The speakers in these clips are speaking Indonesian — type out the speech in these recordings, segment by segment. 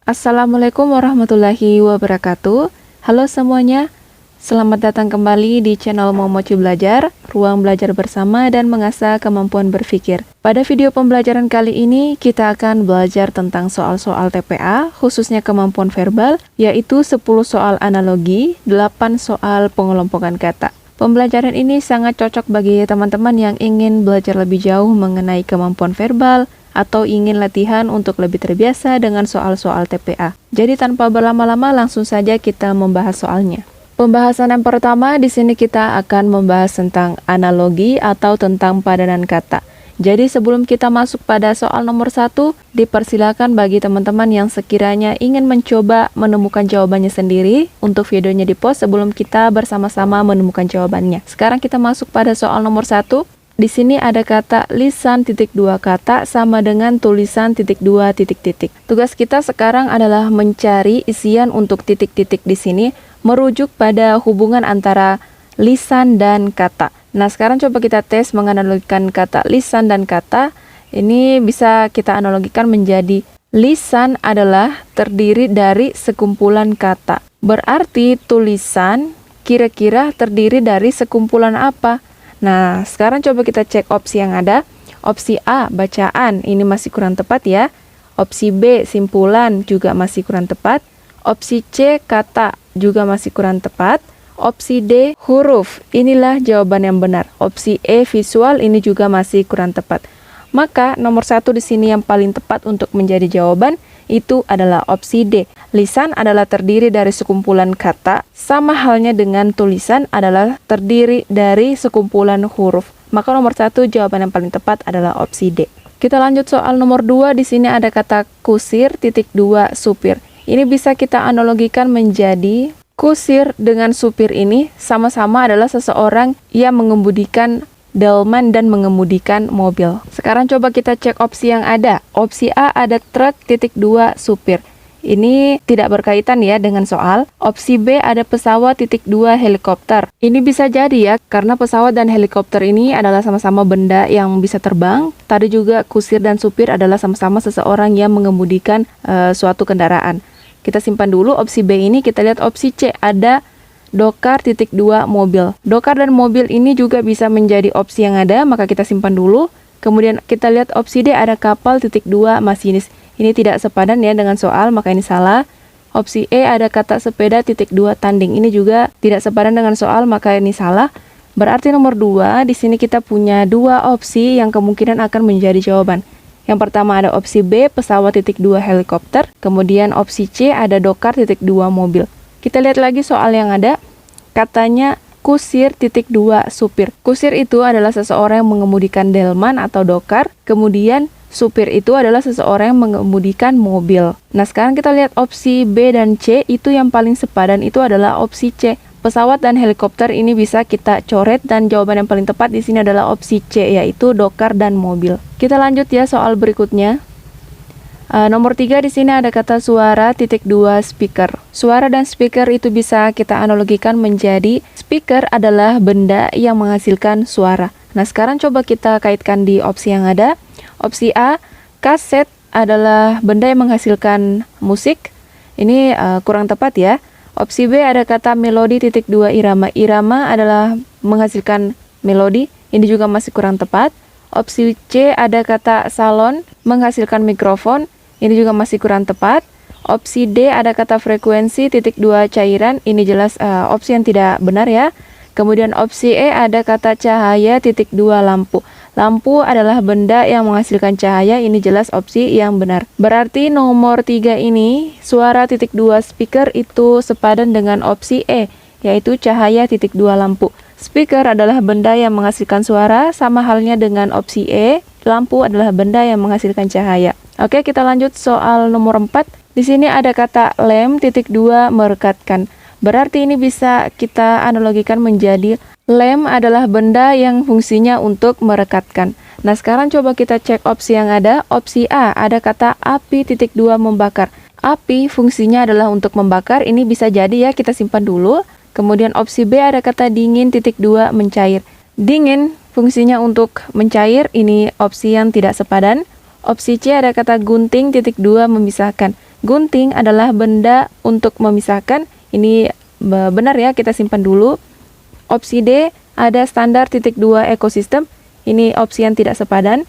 Assalamualaikum warahmatullahi wabarakatuh. Halo semuanya, selamat datang kembali di channel Momoci Belajar, ruang belajar bersama dan mengasah kemampuan berpikir. Pada video pembelajaran kali ini, kita akan belajar tentang soal-soal TPA, khususnya kemampuan verbal, yaitu 10 soal analogi, 8 soal pengelompokan kata. Pembelajaran ini sangat cocok bagi teman-teman yang ingin belajar lebih jauh mengenai kemampuan verbal, atau ingin latihan untuk lebih terbiasa dengan soal-soal TPA. Jadi tanpa berlama-lama langsung saja kita membahas soalnya. Pembahasan yang pertama di sini kita akan membahas tentang analogi atau tentang padanan kata. Jadi sebelum kita masuk pada soal nomor 1, dipersilakan bagi teman-teman yang sekiranya ingin mencoba menemukan jawabannya sendiri untuk videonya di-post sebelum kita bersama-sama menemukan jawabannya. Sekarang kita masuk pada soal nomor 1. Di sini ada kata lisan titik 2 kata sama dengan tulisan titik 2 titik. Tugas kita sekarang adalah mencari isian untuk titik-titik di sini merujuk pada hubungan antara lisan dan kata. Nah, sekarang coba kita tes menganalogikan kata lisan dan kata. Ini bisa kita analogikan menjadi lisan adalah terdiri dari sekumpulan kata. Berarti tulisan kira-kira terdiri dari sekumpulan apa? Nah, sekarang coba kita cek opsi yang ada. Opsi A, bacaan, ini masih kurang tepat ya. Opsi B, simpulan, juga masih kurang tepat. Opsi C, kata, juga masih kurang tepat. Opsi D, huruf, inilah jawaban yang benar. Opsi E, visual, ini juga masih kurang tepat. Maka, nomor 1 di sini yang paling tepat untuk menjadi jawaban, itu adalah opsi D. Lisan adalah terdiri dari sekumpulan kata, sama halnya dengan tulisan adalah terdiri dari sekumpulan huruf. Maka nomor 1 jawaban yang paling tepat adalah opsi D. Kita lanjut soal nomor 2, di sini ada kata kusir titik 2 supir. Ini bisa kita analogikan menjadi kusir dengan supir ini sama-sama adalah seseorang yang mengemudikan delman dan mengemudikan mobil. Sekarang coba kita cek opsi yang ada. Opsi A ada truk titik 2 supir. Ini tidak berkaitan ya dengan soal. Opsi B ada pesawat titik 2 helikopter. Ini bisa jadi ya, karena pesawat dan helikopter ini adalah sama-sama benda yang bisa terbang. Tadi juga kusir dan supir adalah sama-sama seseorang yang mengemudikan suatu kendaraan. Kita simpan dulu opsi B ini, kita lihat opsi C ada dokar titik 2 mobil. Dokar dan mobil ini juga bisa menjadi opsi yang ada, maka kita simpan dulu. Kemudian kita lihat opsi D ada kapal titik 2 masinis. Ini tidak sepadan ya dengan soal, maka ini salah. Opsi E ada kata sepeda titik 2 tanding. Ini juga tidak sepadan dengan soal, maka ini salah. Berarti nomor 2, di sini kita punya 2 opsi yang kemungkinan akan menjadi jawaban. Yang pertama ada opsi B, pesawat titik 2 helikopter. Kemudian opsi C ada dokar titik 2 mobil. Kita lihat lagi soal yang ada. Katanya kusir titik 2 supir. Kusir itu adalah seseorang yang mengemudikan delman atau dokar. Kemudian supir itu adalah seseorang yang mengemudikan mobil. Nah, sekarang kita lihat opsi B dan C, itu yang paling sepadan itu adalah opsi C. Pesawat dan helikopter ini bisa kita coret dan jawaban yang paling tepat di sini adalah opsi C, yaitu dokar dan mobil. Kita lanjut ya soal berikutnya. Nomor 3 di sini ada kata suara titik 2 speaker. Suara dan speaker itu bisa kita analogikan menjadi speaker adalah benda yang menghasilkan suara. Nah, sekarang coba kita kaitkan di opsi yang ada. Opsi A, kaset adalah benda yang menghasilkan musik. Ini kurang tepat ya. Opsi B ada kata melodi titik 2 irama. Irama adalah menghasilkan melodi. Ini juga masih kurang tepat. Opsi C ada kata salon menghasilkan mikrofon. Ini juga masih kurang tepat. Opsi D ada kata frekuensi titik 2 cairan. Ini jelas opsi yang tidak benar ya. Kemudian opsi E ada kata cahaya titik 2 lampu. Lampu adalah benda yang menghasilkan cahaya. Ini jelas opsi yang benar. Berarti nomor 3 ini suara titik 2 speaker itu sepadan dengan opsi E, yaitu cahaya titik 2 lampu. Speaker adalah benda yang menghasilkan suara, sama halnya dengan opsi E, lampu adalah benda yang menghasilkan cahaya. Oke, kita lanjut soal nomor 4. Di sini ada kata lem titik 2 merekatkan. Berarti ini bisa kita analogikan menjadi lem adalah benda yang fungsinya untuk merekatkan. Nah, sekarang coba kita cek opsi yang ada. Opsi A ada kata api titik 2 membakar. Api fungsinya adalah untuk membakar. Ini bisa jadi ya, kita simpan dulu. Kemudian opsi B ada kata dingin titik 2 mencair. Dingin fungsinya untuk mencair. Ini opsi yang tidak sepadan. Opsi C ada kata gunting titik 2 memisahkan. Gunting adalah benda untuk memisahkan. Ini benar ya, kita simpan dulu. Opsi D, ada standar titik 2 ekosistem. Ini opsi yang tidak sepadan.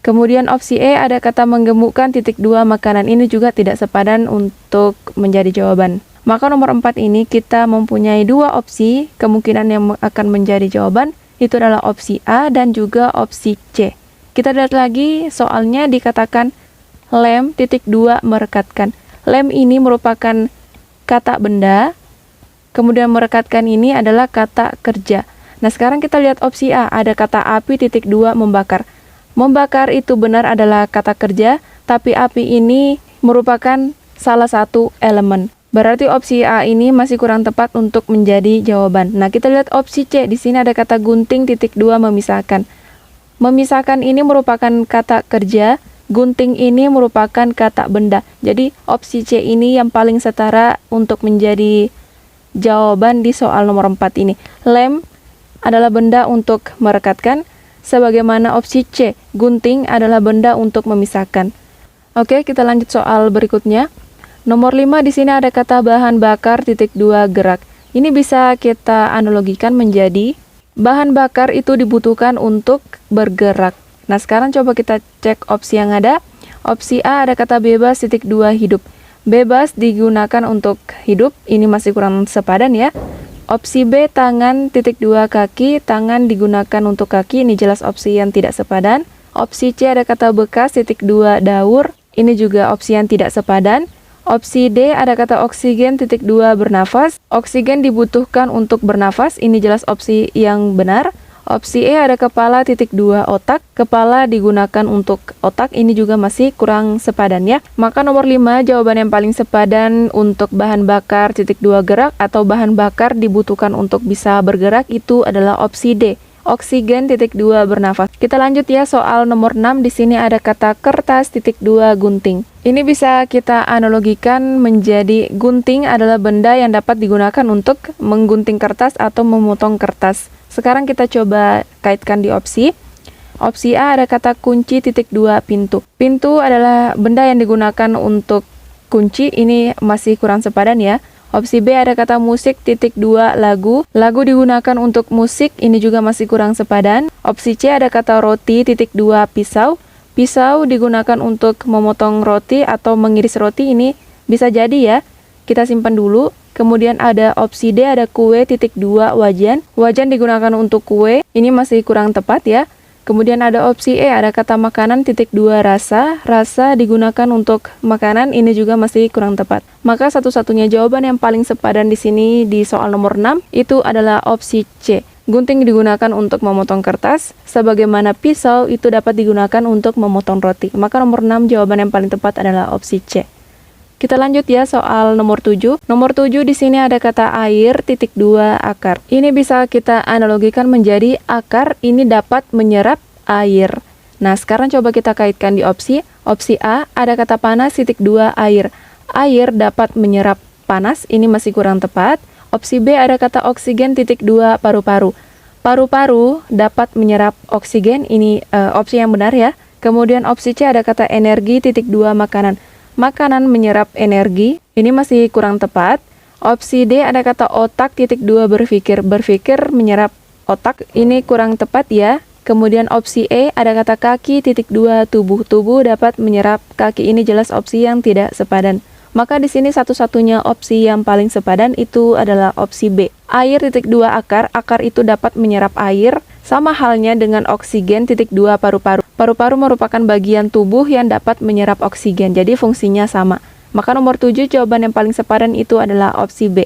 Kemudian opsi E, ada kata menggemukkan titik 2 makanan. Ini juga tidak sepadan untuk menjadi jawaban. Maka nomor 4 ini kita mempunyai dua opsi kemungkinan yang akan menjadi jawaban. Itu adalah opsi A dan juga opsi C. Kita lihat lagi soalnya dikatakan lem titik 2 merekatkan. Lem ini merupakan kata benda. Kemudian merekatkan ini adalah kata kerja. Nah sekarang kita lihat opsi A. Ada kata api titik 2 membakar. Membakar itu benar adalah kata kerja, tapi api ini merupakan salah satu elemen. Berarti opsi A ini masih kurang tepat untuk menjadi jawaban. Nah, kita lihat opsi C. Di sini ada kata gunting titik 2 memisahkan. Memisahkan ini merupakan kata kerja, gunting ini merupakan kata benda. Jadi, opsi C ini yang paling setara untuk menjadi jawaban di soal nomor 4 ini. Lem adalah benda untuk merekatkan. Sebagaimana opsi C, gunting adalah benda untuk memisahkan. Oke, kita lanjut soal berikutnya. Nomor 5 di sini ada kata bahan bakar titik 2 gerak. Ini bisa kita analogikan menjadi bahan bakar itu dibutuhkan untuk bergerak. Nah, sekarang coba kita cek opsi yang ada. Opsi A ada kata bebas titik 2 hidup. Bebas digunakan untuk hidup, ini masih kurang sepadan ya. Opsi B, tangan titik 2 kaki, tangan digunakan untuk kaki, ini jelas opsi yang tidak sepadan. Opsi C ada kata bekas titik 2 daur, ini juga opsi yang tidak sepadan. Opsi D ada kata oksigen titik 2 bernafas, oksigen dibutuhkan untuk bernafas, ini jelas opsi yang benar. Opsi E ada kepala titik 2 otak, kepala digunakan untuk otak, ini juga masih kurang sepadan ya. Maka nomor 5 jawaban yang paling sepadan untuk bahan bakar titik 2 gerak atau bahan bakar dibutuhkan untuk bisa bergerak itu adalah opsi D. Oksigen titik 2 bernafas. Kita lanjut ya soal nomor 6. Di sini ada kata kertas titik 2 gunting. Ini bisa kita analogikan menjadi gunting adalah benda yang dapat digunakan untuk menggunting kertas atau memotong kertas. Sekarang kita coba kaitkan di opsi. Opsi A ada kata kunci titik 2 pintu. Pintu adalah benda yang digunakan untuk kunci, ini masih kurang sepadan ya. Opsi B ada kata musik titik 2 lagu. Lagu digunakan untuk musik, ini juga masih kurang sepadan. Opsi C ada kata roti titik 2 pisau. Pisau digunakan untuk memotong roti atau mengiris roti, ini bisa jadi ya. Kita simpan dulu. Kemudian ada opsi D, ada kue titik 2 wajan. Wajan digunakan untuk kue, ini masih kurang tepat ya. Kemudian ada opsi E, ada kata makanan titik 2 rasa. Rasa digunakan untuk makanan, ini juga masih kurang tepat. Maka satu-satunya jawaban yang paling sepadan di sini di soal nomor 6 itu adalah opsi C. Gunting digunakan untuk memotong kertas, sebagaimana pisau itu dapat digunakan untuk memotong roti. Maka nomor 6 jawaban yang paling tepat adalah opsi C. Kita lanjut ya soal nomor 7. Nomor 7 di sini ada kata air titik 2 akar. Ini bisa kita analogikan menjadi akar ini dapat menyerap air. Nah, sekarang coba kita kaitkan di opsi. Opsi A ada kata panas titik 2 air. Air dapat menyerap panas, ini masih kurang tepat. Opsi B ada kata oksigen titik 2 paru-paru. Paru-paru dapat menyerap oksigen, ini opsi yang benar ya. Kemudian opsi C ada kata energi titik 2 makanan. Makanan menyerap energi, ini masih kurang tepat. Opsi D ada kata otak titik 2 berpikir. Berpikir menyerap otak, ini kurang tepat ya. Kemudian opsi E ada kata kaki titik 2 tubuh. Tubuh dapat menyerap kaki, ini jelas opsi yang tidak sepadan. Maka di sini satu-satunya opsi yang paling sepadan itu adalah opsi B. Air titik 2 akar, akar itu dapat menyerap air. Sama halnya dengan oksigen titik 2 paru-paru. Paru-paru merupakan bagian tubuh yang dapat menyerap oksigen, jadi fungsinya sama. Maka nomor 7 jawaban yang paling sepadan itu adalah opsi B.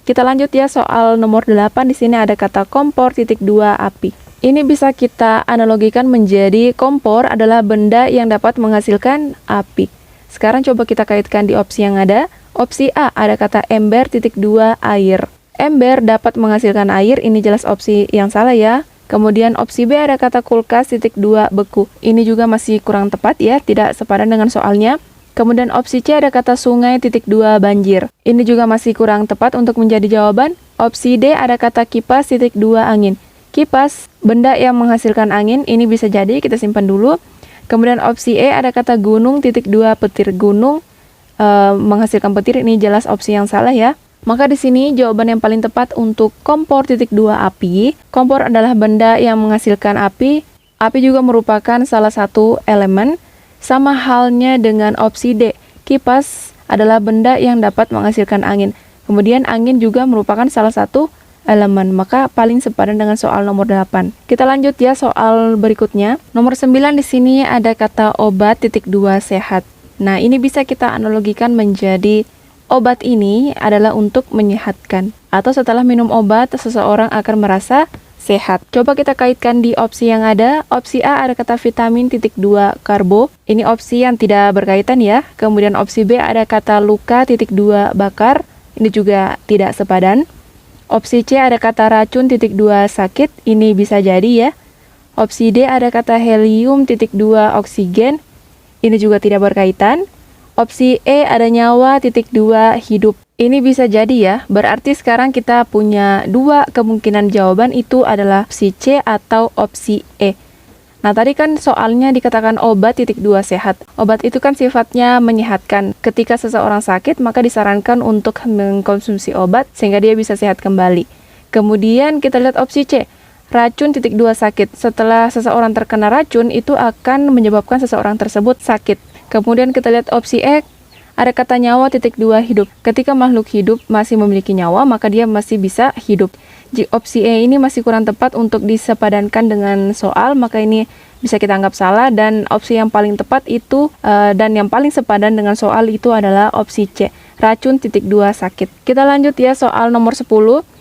Kita lanjut ya soal nomor 8. Di sini ada kata kompor titik 2 api. Ini bisa kita analogikan menjadi kompor adalah benda yang dapat menghasilkan api. Sekarang coba kita kaitkan di opsi yang ada. Opsi A ada kata ember titik 2 air. Ember dapat menghasilkan air, ini jelas opsi yang salah ya. Kemudian opsi B ada kata kulkas titik 2 beku. Ini juga masih kurang tepat ya, tidak sepadan dengan soalnya. Kemudian opsi C ada kata sungai titik 2 banjir. Ini juga masih kurang tepat untuk menjadi jawaban. Opsi D ada kata kipas titik 2 angin. Kipas, benda yang menghasilkan angin, ini bisa jadi, kita simpan dulu. Kemudian opsi E ada kata gunung titik 2 petir. Gunung menghasilkan petir, ini jelas opsi yang salah ya. Maka di sini jawaban yang paling tepat untuk kompor titik 2 api. Kompor adalah benda yang menghasilkan api. Api juga merupakan salah satu elemen. Sama halnya dengan opsi D. Kipas adalah benda yang dapat menghasilkan angin. Kemudian angin juga merupakan salah satu elemen. Maka paling sepadan dengan soal nomor 8. Kita lanjut ya soal berikutnya. Nomor 9 di sini ada kata obat titik 2 sehat. Nah, ini bisa kita analogikan menjadi obat ini adalah untuk menyehatkan, atau setelah minum obat, seseorang akan merasa sehat. Coba kita kaitkan di opsi yang ada. Opsi A ada kata vitamin titik 2 karbo. Ini opsi yang tidak berkaitan ya. Kemudian opsi B ada kata luka titik 2 bakar. Ini juga tidak sepadan. Opsi C ada kata racun titik 2 sakit. Ini bisa jadi ya. Opsi D ada kata helium titik 2 oksigen. Ini juga tidak berkaitan. Opsi E ada nyawa titik 2 hidup. Ini bisa jadi ya. Berarti sekarang kita punya dua kemungkinan jawaban, itu adalah opsi C atau opsi E. Nah, tadi kan soalnya dikatakan obat titik 2 sehat. Obat itu kan sifatnya menyehatkan. Ketika seseorang sakit, maka disarankan untuk mengkonsumsi obat sehingga dia bisa sehat kembali. Kemudian kita lihat opsi C. Racun titik 2 sakit. Setelah seseorang terkena racun, itu akan menyebabkan seseorang tersebut sakit. Kemudian kita lihat opsi E, ada kata nyawa titik 2 hidup. Ketika makhluk hidup masih memiliki nyawa, maka dia masih bisa hidup. Jika opsi E ini masih kurang tepat untuk disepadankan dengan soal, maka ini bisa kita anggap salah, dan opsi yang paling tepat itu dan yang paling sepadan dengan soal itu adalah opsi C, racun titik 2 sakit. Kita lanjut ya soal nomor 10.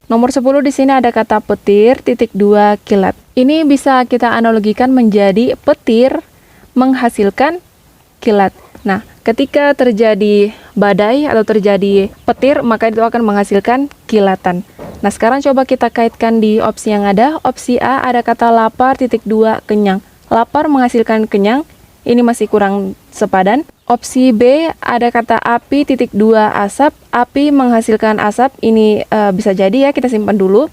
Nomor 10 di sini ada kata petir titik 2 kilat. Ini bisa kita analogikan menjadi petir menghasilkan kilat. Nah, ketika terjadi badai atau terjadi petir, maka itu akan menghasilkan kilatan. Nah, sekarang coba kita kaitkan di opsi yang ada. Opsi A ada kata lapar titik 2 kenyang. Lapar menghasilkan kenyang. Ini masih kurang sepadan. Opsi B ada kata api titik 2 asap. Api menghasilkan asap. Ini bisa jadi ya, kita simpan dulu.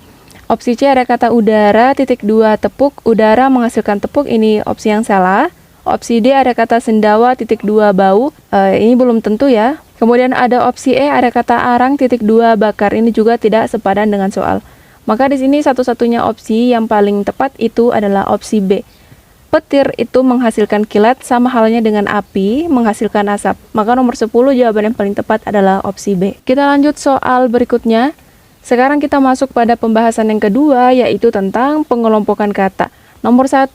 Opsi C ada kata udara titik 2 tepuk. Udara menghasilkan tepuk. Ini opsi yang salah. Opsi D ada kata sendawa titik 2 bau. Ini belum tentu ya. Kemudian ada opsi E ada kata arang titik 2 bakar. Ini juga tidak sepadan dengan soal. Maka di sini satu-satunya opsi yang paling tepat itu adalah opsi B. Petir itu menghasilkan kilat, sama halnya dengan api menghasilkan asap. Maka nomor 10 jawaban yang paling tepat adalah opsi B. Kita lanjut soal berikutnya. Sekarang kita masuk pada pembahasan yang kedua, yaitu tentang pengelompokan kata. Nomor 1,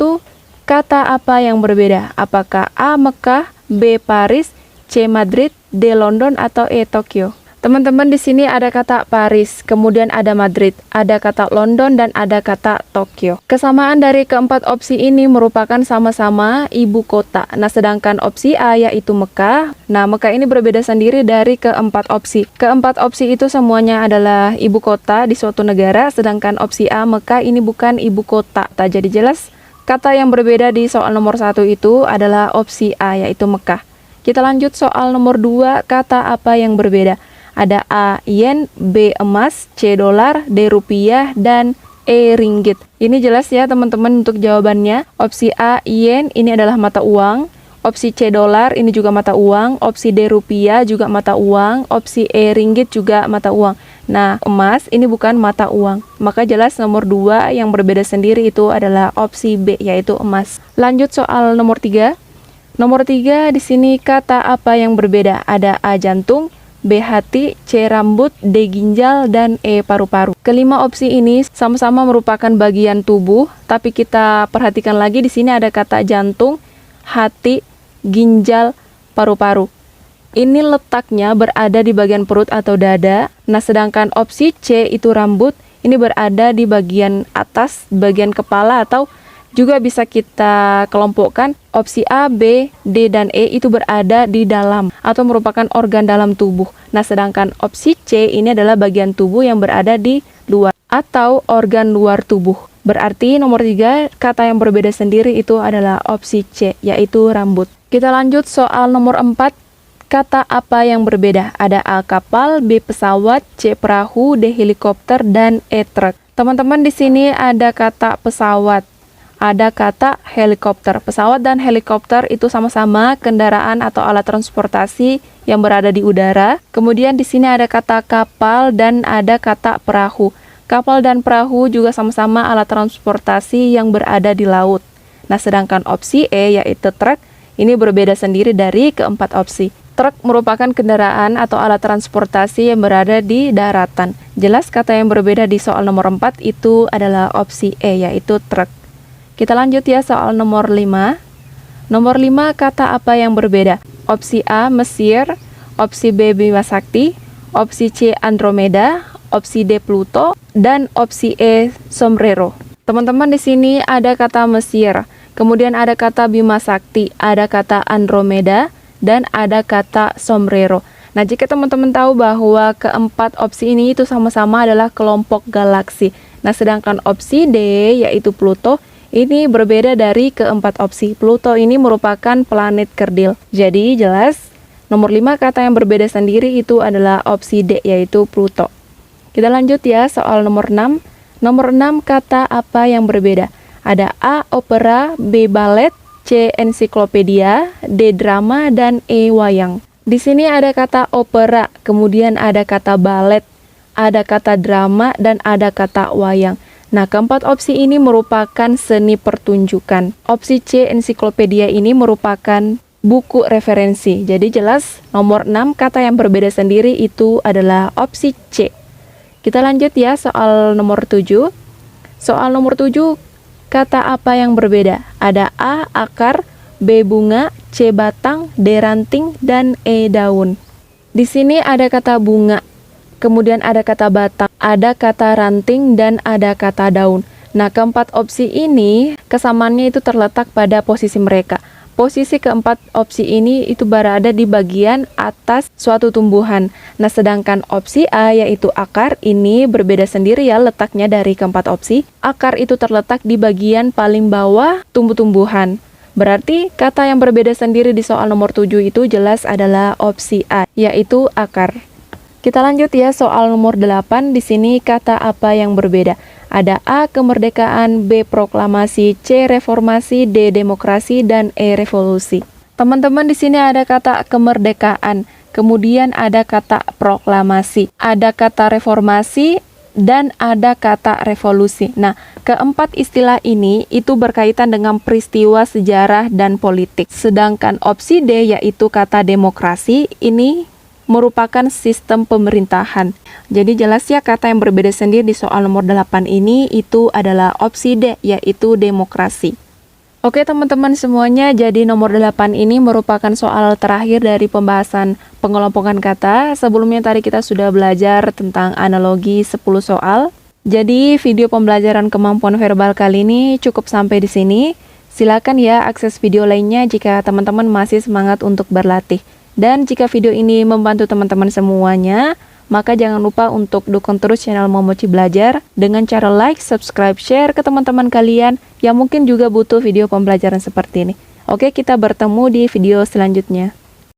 kata apa yang berbeda? Apakah A. Mekah, B. Paris, C. Madrid, D. London, atau E. Tokyo? Teman-teman, di sini ada kata Paris, kemudian ada Madrid, ada kata London, dan ada kata Tokyo. Kesamaan dari keempat opsi ini merupakan sama-sama ibu kota. Nah, sedangkan opsi A yaitu Mekah. Nah, Mekah ini berbeda sendiri dari keempat opsi. Keempat opsi itu semuanya adalah ibu kota di suatu negara, sedangkan opsi A Mekah ini bukan ibu kota. Tak jadi jelas. Kata yang berbeda di soal nomor 1 itu adalah opsi A yaitu Mekah. Kita lanjut soal nomor 2, kata apa yang berbeda? Ada A. yen, B. emas, C. dolar, D. rupiah, dan E. ringgit. Ini jelas ya teman-teman untuk jawabannya. Opsi A. yen ini adalah mata uang. Opsi C. dolar ini juga mata uang. Opsi D. rupiah juga mata uang. Opsi E. ringgit juga mata uang. Nah, emas ini bukan mata uang. Maka jelas nomor 2 yang berbeda sendiri itu adalah opsi B yaitu emas. Lanjut soal nomor 3. Nomor 3 di sini kata apa yang berbeda? Ada A. jantung, B. hati, C. rambut, D. ginjal, dan E. paru-paru. Kelima opsi ini sama-sama merupakan bagian tubuh, tapi kita perhatikan lagi di sini ada kata jantung, hati, ginjal, paru-paru. Ini letaknya berada di bagian perut atau dada. Nah, sedangkan opsi C itu rambut, ini berada di bagian atas, bagian kepala, atau juga bisa kita kelompokkan opsi A, B, D, dan E itu berada di dalam atau merupakan organ dalam tubuh. Nah, sedangkan opsi C ini adalah bagian tubuh yang berada di luar atau organ luar tubuh. Berarti nomor 3 kata yang berbeda sendiri itu adalah opsi C, yaitu rambut. Kita lanjut soal nomor 4. Kata apa yang berbeda? Ada A. kapal, B. pesawat, C. perahu, D. helikopter, dan E. truk. Teman-teman, di sini ada kata pesawat. ada kata helikopter. Pesawat dan helikopter itu sama-sama kendaraan atau alat transportasi yang berada di udara. Kemudian di sini ada kata kapal dan ada kata perahu. Kapal dan perahu juga sama-sama alat transportasi yang berada di laut. Nah, sedangkan opsi E yaitu truk ini berbeda sendiri dari keempat opsi. Truk merupakan kendaraan atau alat transportasi yang berada di daratan. Jelas kata yang berbeda di soal nomor 4 itu adalah opsi E yaitu truk. Kita lanjut ya soal nomor 5. Nomor 5 kata apa yang berbeda? Opsi A Mesir, opsi B Bima Sakti, opsi C Andromeda, opsi D Pluto, dan opsi E Sombrero. Teman-teman di sini ada kata Mesir, kemudian ada kata Bima Sakti, ada kata Andromeda, dan ada kata Sombrero. Nah, jika teman-teman tahu bahwa keempat opsi ini itu sama-sama adalah kelompok galaksi. Nah, sedangkan opsi D yaitu Pluto ini berbeda dari keempat opsi. Pluto ini merupakan planet kerdil. Jadi jelas nomor 5 kata yang berbeda sendiri itu adalah opsi D yaitu Pluto. Kita lanjut ya soal nomor 6. Nomor 6 kata apa yang berbeda? Ada A opera, B balet, C ensiklopedia, D drama, dan E wayang. Di sini ada kata opera, kemudian ada kata balet, ada kata drama, dan ada kata wayang. Nah, keempat opsi ini merupakan seni pertunjukan. Opsi C, ensiklopedia ini merupakan buku referensi. Jadi jelas nomor 6 kata yang berbeda sendiri itu adalah opsi C. Kita lanjut ya soal nomor 7. Soal nomor 7, kata apa yang berbeda? Ada A, akar, B, bunga, C, batang, D, ranting, dan E, daun. Di sini ada kata bunga. Kemudian ada kata batang, ada kata ranting, dan ada kata daun. Nah, keempat opsi ini kesamaannya itu terletak pada posisi mereka. Posisi keempat opsi ini itu berada di bagian atas suatu tumbuhan. Nah, sedangkan opsi A yaitu akar ini berbeda sendiri ya letaknya dari keempat opsi. Akar itu terletak di bagian paling bawah tumbuh-tumbuhan. Berarti kata yang berbeda sendiri di soal nomor 7 itu jelas adalah opsi A yaitu akar. Kita lanjut ya soal nomor 8. Di sini kata apa yang berbeda? Ada A kemerdekaan, B proklamasi, C reformasi, D demokrasi, dan E revolusi. Teman-teman di sini ada kata kemerdekaan, kemudian ada kata proklamasi, ada kata reformasi, dan ada kata revolusi. Nah, keempat istilah ini itu berkaitan dengan peristiwa sejarah dan politik. Sedangkan opsi D yaitu kata demokrasi ini merupakan sistem pemerintahan. Jadi jelas ya kata yang berbeda sendiri di soal nomor 8 ini itu adalah opsi D yaitu demokrasi. Oke teman-teman semuanya, jadi nomor 8 ini merupakan soal terakhir dari pembahasan pengelompokan kata. Sebelumnya tadi kita sudah belajar tentang analogi 10 soal. Jadi video pembelajaran kemampuan verbal kali ini cukup sampai di sini. Silakan ya akses video lainnya jika teman-teman masih semangat untuk berlatih. Dan jika video ini membantu teman-teman semuanya, maka jangan lupa untuk dukung terus channel Momochi Belajar dengan cara like, subscribe, share ke teman-teman kalian yang mungkin juga butuh video pembelajaran seperti ini. Oke, kita bertemu di video selanjutnya.